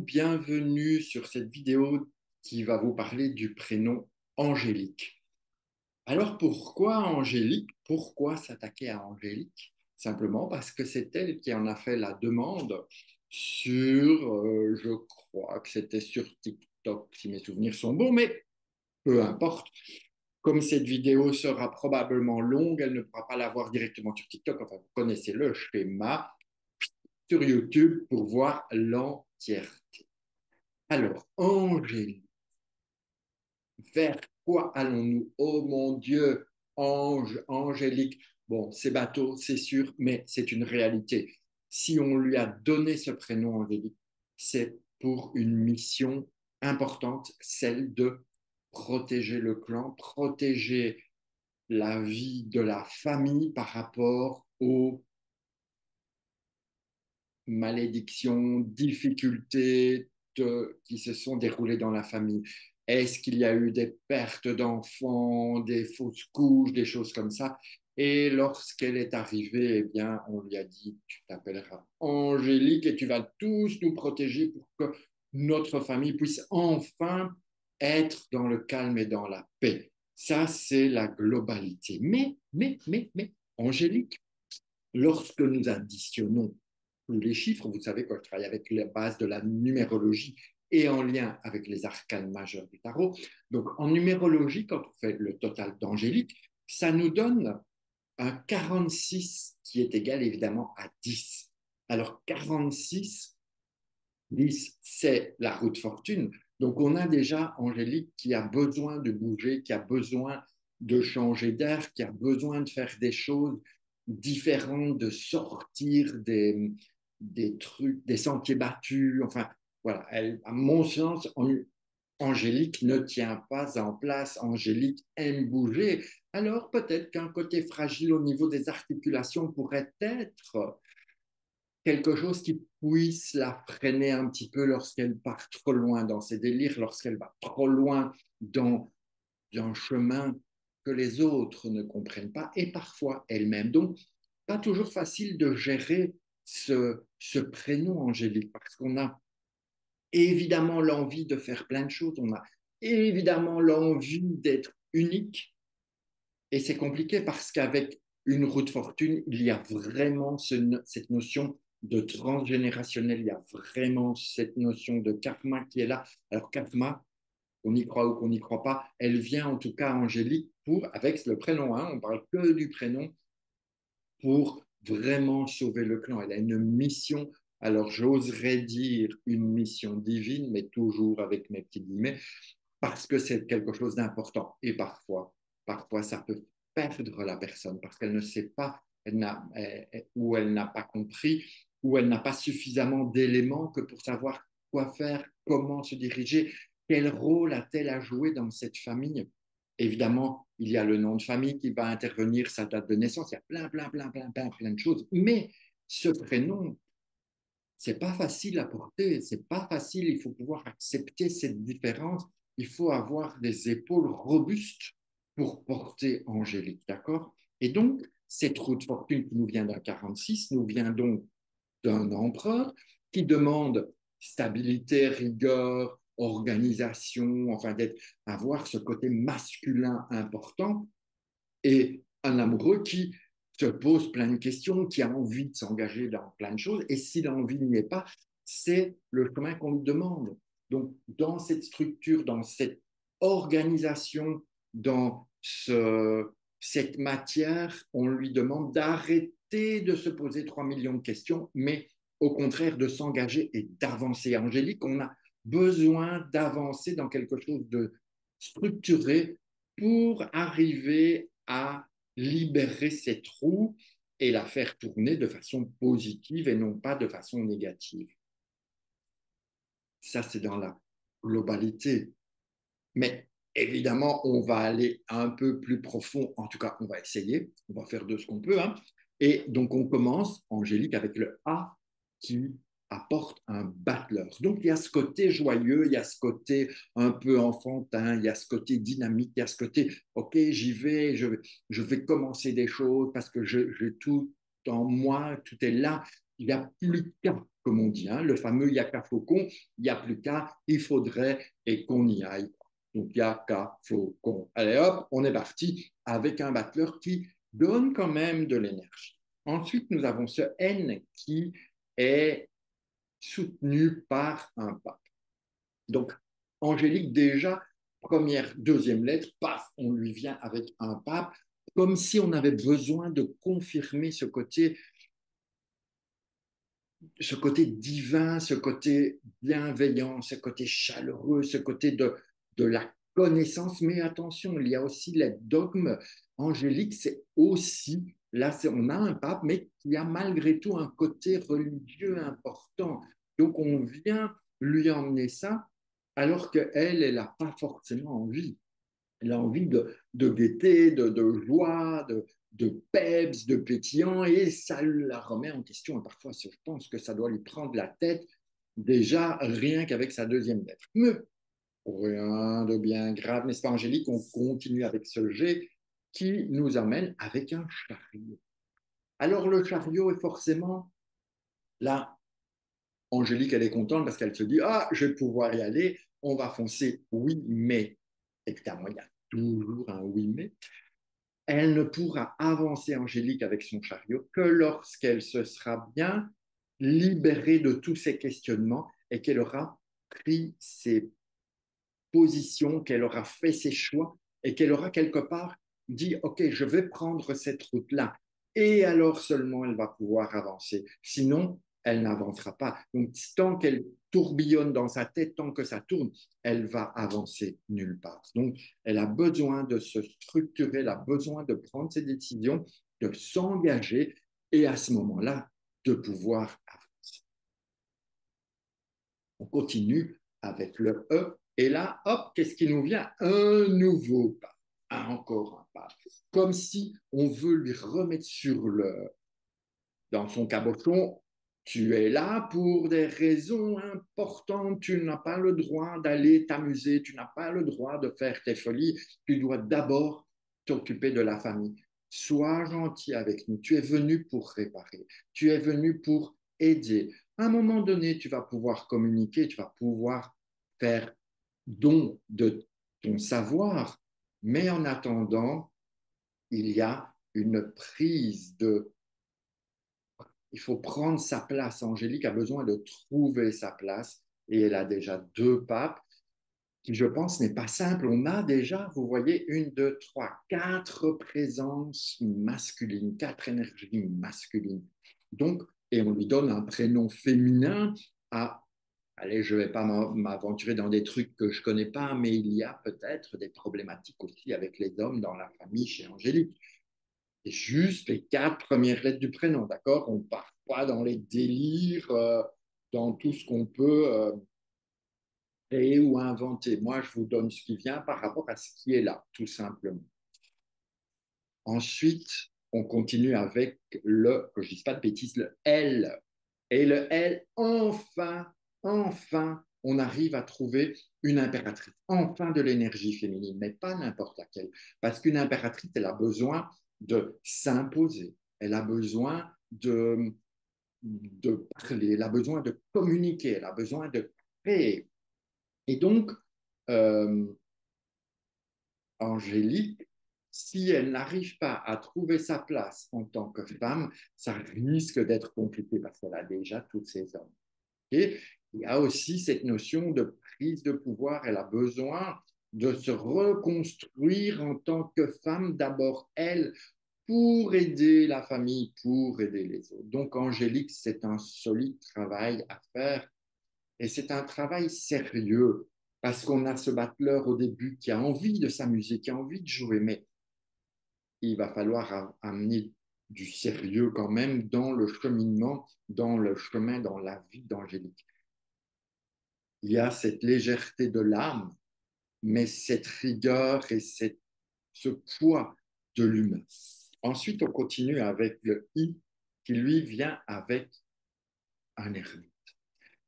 bienvenue sur cette vidéo qui va vous parler du prénom Angélique. Alors pourquoi Angélique? Pourquoi s'attaquer à Angélique? Simplement parce que c'est elle qui en a fait la demande sur, je crois que c'était sur TikTok, si mes souvenirs sont bons, mais peu importe. Comme cette vidéo sera probablement longue, elle ne pourra pas la voir directement sur TikTok. Enfin, vous connaissez le schéma sur YouTube pour voir l'entièreté. Alors, Angélique, vers quoi allons-nous? Oh mon Dieu, ange, angélique. Bon, c'est bateau, c'est sûr, mais c'est une réalité. Si on lui a donné ce prénom Angélique, c'est pour une mission importante, celle de protéger le clan, protéger la vie de la famille par rapport aux malédictions, difficultés qui se sont déroulées dans la famille. Est-ce qu'il y a eu des pertes d'enfants, des fausses couches, des choses comme ça? Et lorsqu'elle est arrivée, eh bien, on lui a dit, tu t'appelleras Angélique et tu vas tous nous protéger pour que notre famille puisse enfin être dans le calme et dans la paix. Ça, c'est la globalité. Mais, Angélique, lorsque nous additionnons tous les chiffres, vous savez que je travaille avec la base de la numérologie et en lien avec les arcanes majeurs du tarot. Donc, en numérologie, quand on fait le total d'Angélique, ça nous donne un 46 qui est égal évidemment à 10. Alors, 46, 10, c'est la roue de fortune. Donc, on a déjà Angélique qui a besoin de bouger, qui a besoin de changer d'air, qui a besoin de faire des choses différentes, de sortir des trucs, des sentiers battus. Enfin, voilà, elle, à mon sens, Angélique ne tient pas en place. Angélique aime bouger. Alors, peut-être qu'un côté fragile au niveau des articulations pourrait être quelque chose qui puisse la freiner un petit peu lorsqu'elle part trop loin dans ses délires, lorsqu'elle va trop loin dans un chemin que les autres ne comprennent pas et parfois elle-même. Donc, pas toujours facile de gérer ce prénom Angélique parce qu'on a évidemment l'envie de faire plein de choses, on a évidemment l'envie d'être unique et c'est compliqué parce qu'avec une roue de fortune, il y a vraiment cette notion de transgénérationnel, il y a vraiment cette notion de karma qui est là. Alors karma, qu'on y croit ou qu'on n'y croit pas, elle vient en tout cas Angélique pour, avec le prénom, hein, on parle que du prénom, pour vraiment sauver le clan. Elle a une mission, alors j'oserais dire une mission divine, mais toujours avec mes petits guillemets, parce que c'est quelque chose d'important. Et parfois, ça peut perdre la personne parce qu'elle ne sait pas ou elle n'a pas compris ou elle n'a pas suffisamment d'éléments que pour savoir quoi faire, comment se diriger, quel rôle a-t-elle à jouer dans cette famille. Évidemment, il y a le nom de famille qui va intervenir, sa date de naissance, il y a plein de choses. Mais ce prénom, c'est pas facile à porter, c'est pas facile. Il faut pouvoir accepter cette différence. Il faut avoir des épaules robustes pour porter Angélique, d'accord? Et donc, cette roue de fortune qui nous vient d'un 46 nous vient donc d'un empereur qui demande stabilité, rigueur, organisation, enfin avoir ce côté masculin important et un amoureux qui se pose plein de questions, qui a envie de s'engager dans plein de choses. Et si l'envie n'y est pas, c'est le chemin qu'on lui demande. Donc, dans cette structure, dans cette organisation, dans cette matière, on lui demande d'arrêter de se poser 3 millions de questions, mais au contraire de s'engager et d'avancer. Angélique, on a besoin d'avancer dans quelque chose de structuré pour arriver à libérer cette roue et la faire tourner de façon positive et non pas de façon négative. Ça, c'est dans la globalité. Mais évidemment, on va aller un peu plus profond. En tout cas, on va essayer. On va faire de ce qu'on peut, hein. Et donc, on commence, Angélique, avec le A qui apporte un battleur. Donc, il y a ce côté joyeux, il y a ce côté un peu enfantin, il y a ce côté dynamique, il y a ce côté, OK, j'y vais, je vais commencer des choses parce que j'ai tout en moi, tout est là. Il n'y a plus qu'à. comme on dit, hein, le fameux Yaka Faucon, il n'y a plus qu'à, il faudrait et qu'on y aille. Donc Yaka Faucon. Allez hop, on est parti avec un battleur qui donne quand même de l'énergie. Ensuite, nous avons ce N qui est soutenu par un pape. Donc, Angélique, déjà, deuxième lettre, paf, on lui vient avec un pape, comme si on avait besoin de confirmer ce côté divin, ce côté bienveillant, ce côté chaleureux, ce côté de la connaissance. Mais attention, il y a aussi les dogmes angéliques, c'est aussi, là, on a un pape, mais il y a malgré tout un côté religieux important. Donc, on vient lui emmener ça, alors qu'elle, elle n'a pas forcément envie. Elle a envie de gaieté, de joie, de peps, de pétillant, et ça la remet en question. Et parfois, je pense que ça doit lui prendre la tête, déjà rien qu'avec sa deuxième lettre. Mais rien de bien grave, n'est-ce pas, Angélique? On continue avec ce jet qui nous amène avec un chariot. Alors, le chariot est forcément là. Angélique, elle est contente parce qu'elle se dit, ah, je vais pouvoir y aller, on va foncer, oui, mais, évidemment, il y a toujours un oui, mais. Elle ne pourra avancer, Angélique, avec son chariot que lorsqu'elle se sera bien libérée de tous ces questionnements et qu'elle aura pris ses positions, qu'elle aura fait ses choix et qu'elle aura quelque part dit, OK, je vais prendre cette route-là. Et alors seulement elle va pouvoir avancer. Sinon, elle n'avancera pas. Donc, tant qu'elle tourbillonne dans sa tête, tant que ça tourne, elle va avancer nulle part. Donc, elle a besoin de se structurer, elle a besoin de prendre ses décisions, de s'engager et à ce moment-là, de pouvoir avancer. On continue avec le E. Et là, hop, qu'est-ce qui nous vient? Un nouveau pas. Encore un pas. Comme si on veut lui remettre dans son cabochon, tu es là pour des raisons importantes. Tu n'as pas le droit d'aller t'amuser. Tu n'as pas le droit de faire tes folies. Tu dois d'abord t'occuper de la famille. Sois gentil avec nous. Tu es venu pour réparer. Tu es venu pour aider. À un moment donné, tu vas pouvoir communiquer. Tu vas pouvoir faire don de ton savoir. Mais en attendant, il y a une prise de il faut prendre sa place. Angélique a besoin de trouver sa place et elle a déjà deux papes qui, je pense, n'est pas simple. On a déjà, vous voyez, une, deux, trois, quatre présences masculines, quatre énergies masculines. Donc, et on lui donne un prénom féminin à allez, je ne vais pas m'aventurer dans des trucs que je ne connais pas, mais il y a peut-être des problématiques aussi avec les hommes dans la famille chez Angélique. C'est juste les quatre premières lettres du prénom, d'accord? On ne part pas dans les délires, dans tout ce qu'on peut créer ou inventer. Moi, je vous donne ce qui vient par rapport à ce qui est là, tout simplement. Ensuite, on continue avec que je ne dise pas de bêtises, le L. Et le L, enfin, on arrive à trouver une impératrice. Enfin de l'énergie féminine, mais pas n'importe laquelle. Parce qu'une impératrice, elle a besoin de s'imposer. Elle a besoin de parler, elle a besoin de communiquer, elle a besoin de créer. Et donc, euh, Angélique, si elle n'arrive pas à trouver sa place en tant que femme, ça risque d'être compliqué parce qu'elle a déjà tous ses hommes. Et il y a aussi cette notion de prise de pouvoir. Elle a besoin de se reconstruire en tant que femme, d'abord elle, pour aider la famille, pour aider les autres. Donc, Angélique, c'est un solide travail à faire et c'est un travail sérieux parce qu'on a ce battleur au début qui a envie de s'amuser, qui a envie de jouer, mais il va falloir amener du sérieux quand même dans le cheminement, dans le chemin, dans la vie d'Angélique. Il y a cette légèreté de l'âme, mais cette rigueur et ce poids de l'humain. Ensuite, on continue avec le I qui lui vient avec un ermite.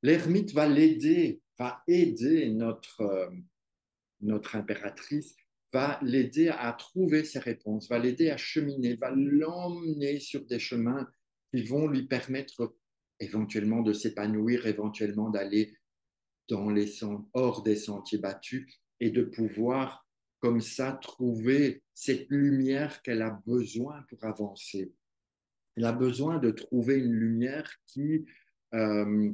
L'ermite va l'aider, va aider notre impératrice, va l'aider à trouver ses réponses, va l'aider à cheminer, va l'emmener sur des chemins qui vont lui permettre éventuellement de s'épanouir, éventuellement d'aller hors des sentiers battus et de pouvoir comme ça trouver cette lumière qu'elle a besoin pour avancer. Elle a besoin de trouver une lumière euh,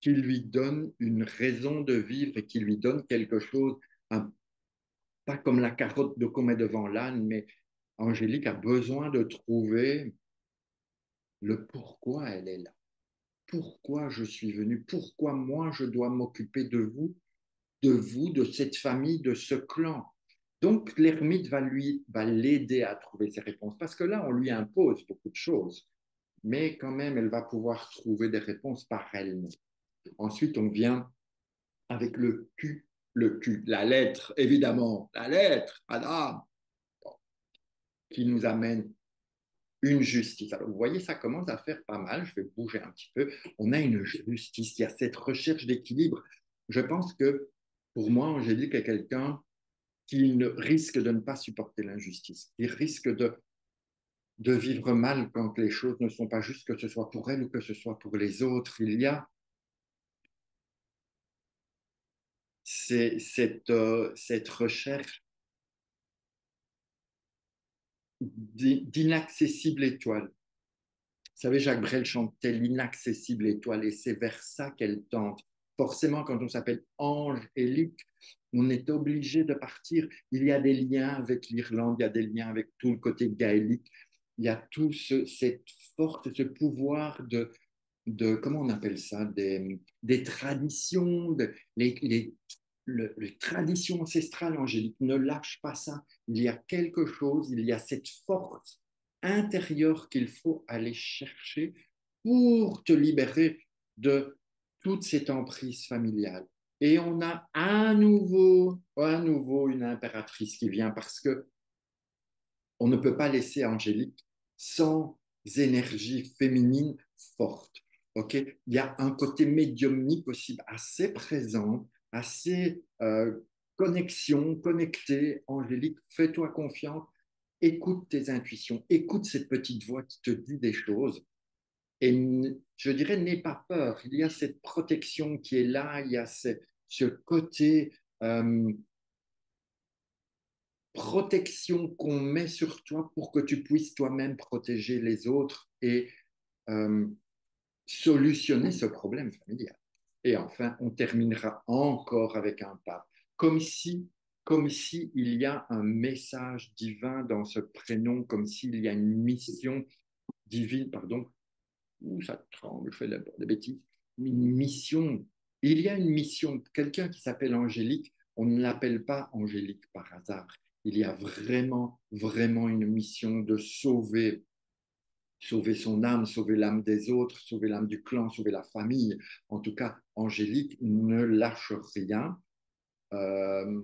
qui lui donne une raison de vivre et qui lui donne quelque chose, un, pas comme la carotte de qu'on met devant l'âne, mais Angélique a besoin de trouver le pourquoi elle est là. Pourquoi je suis venue, pourquoi moi je dois m'occuper de vous, de cette famille, de ce clan. Donc l'ermite va l'aider à trouver ses réponses parce que là on lui impose beaucoup de choses, mais quand même elle va pouvoir trouver des réponses par elle-même. Ensuite on vient avec le Q, la lettre évidemment, la lettre, Adam, qui nous amène une justice. Alors, vous voyez, ça commence à faire pas mal. Je vais bouger un petit peu. On a une justice. Il y a cette recherche d'équilibre. Je pense que pour moi, Angélique est quelqu'un qui ne risque de ne pas supporter l'injustice. Il risque de vivre mal quand les choses ne sont pas justes, que ce soit pour elle ou que ce soit pour les autres. Il y a cette recherche d'inaccessible étoile. Vous savez, Jacques Brel chantait l'inaccessible étoile et c'est vers ça qu'elle tente. Forcément, quand on s'appelle Angélique, on est obligé de partir. Il y a des liens avec l'Irlande, il y a des liens avec tout le côté gaélique, il y a tout cette force, ce pouvoir comment on appelle ça, des traditions, les traditions ancestrales, Angélique. Ne lâche pas ça. Il y a quelque chose, il y a cette force intérieure qu'il faut aller chercher pour te libérer de toute cette emprise familiale. Et on a à nouveau une impératrice qui vient parce que on ne peut pas laisser Angélique sans énergie féminine forte. Ok, il y a un côté médiumnique aussi assez présent, assez connecté. Angélique, fais-toi confiance, écoute tes intuitions, écoute cette petite voix qui te dit des choses. Et je dirais, n'aie pas peur. Il y a cette protection qui est là, il y a ce côté protection qu'on met sur toi pour que tu puisses toi-même protéger les autres et euh, solutionner ce problème familial. Et enfin, on terminera encore avec un pape, comme si, comme si il y a un message divin dans ce prénom, comme s'il y a une mission divine, pardon, ouh, ça tremble, je fais des bêtises, une mission. Il y a une mission. Quelqu'un qui s'appelle Angélique, on ne l'appelle pas Angélique par hasard. Il y a vraiment, vraiment une mission de sauver son âme, sauver l'âme des autres, sauver l'âme du clan, sauver la famille. En tout cas, Angélique ne lâche rien. Euh,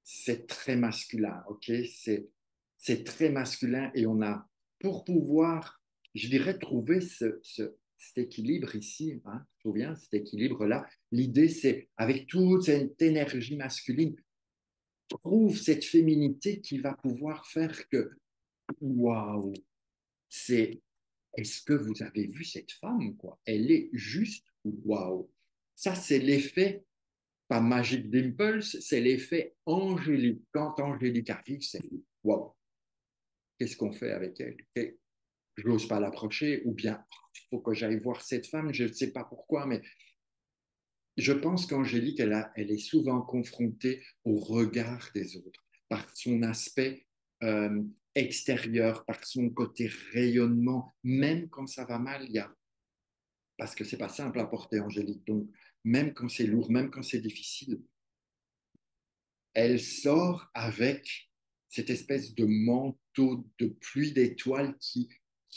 c'est très masculin, ok? C'est très masculin et on a, pour pouvoir, je dirais, trouver cet équilibre ici, hein, je souviens, cet équilibre-là, l'idée c'est, avec toute cette énergie masculine, trouve cette féminité qui va pouvoir faire que, waouh, c'est, est-ce que vous avez vu cette femme, quoi? Elle est juste waouh. Ça, c'est l'effet pas Magic Dimples, c'est l'effet Angélique. Quand Angélique arrive, c'est wow, qu'est-ce qu'on fait avec elle? Je n'ose pas l'approcher, ou bien il faut que j'aille voir cette femme, je ne sais pas pourquoi, mais je pense qu'Angélique, elle est souvent confrontée au regard des autres, par son aspect euh, extérieur, par son côté rayonnement, même quand ça va mal, parce que c'est pas simple à porter Angélique, donc même quand c'est lourd, même quand c'est difficile, elle sort avec cette espèce de manteau de pluie d'étoiles qui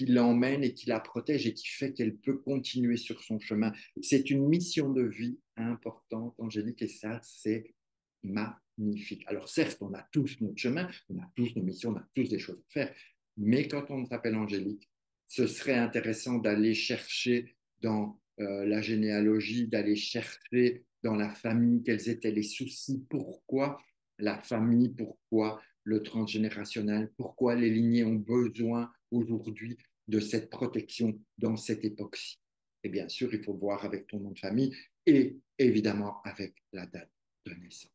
l'emmène et qui la protège et qui fait qu'elle peut continuer sur son chemin. C'est une mission de vie importante, Angélique, et ça, c'est magnifique. Alors certes, on a tous notre chemin, on a tous nos missions, on a tous des choses à faire, mais quand on s'appelle Angélique, ce serait intéressant d'aller chercher dans la généalogie, d'aller chercher dans la famille quels étaient les soucis, pourquoi la famille, pourquoi le transgénérationnel, pourquoi les lignées ont besoin aujourd'hui de cette protection dans cette époque-ci. Et bien sûr, il faut voir avec ton nom de famille et évidemment avec la date de naissance.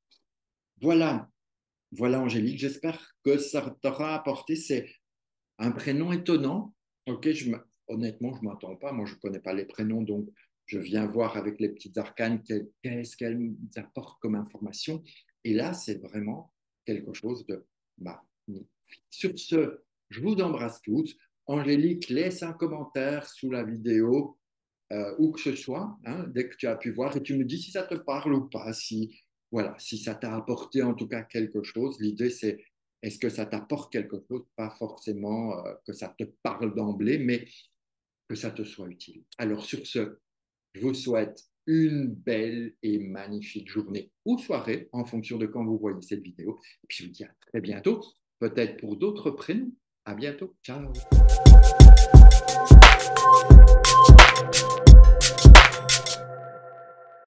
Voilà, voilà Angélique, j'espère que ça t'aura apporté. C'est un prénom étonnant. Ok, honnêtement, je ne m'attends pas. Moi, je ne connais pas les prénoms, donc je viens voir avec les petites arcanes qu'est-ce qu'elles apportent comme information. Et là, c'est vraiment quelque chose de magnifique. Sur ce, je vous embrasse toutes. Angélique, laisse un commentaire sous la vidéo, où que ce soit, hein, dès que tu as pu voir, et tu me dis si ça te parle ou pas, si, voilà, si ça t'a apporté en tout cas quelque chose. L'idée, c'est est-ce que ça t'apporte quelque chose, pas forcément que ça te parle d'emblée, mais que ça te soit utile. Alors sur ce, je vous souhaite une belle et magnifique journée ou soirée en fonction de quand vous voyez cette vidéo. Et puis je vous dis à très bientôt, peut-être pour d'autres prénoms. À bientôt. Ciao.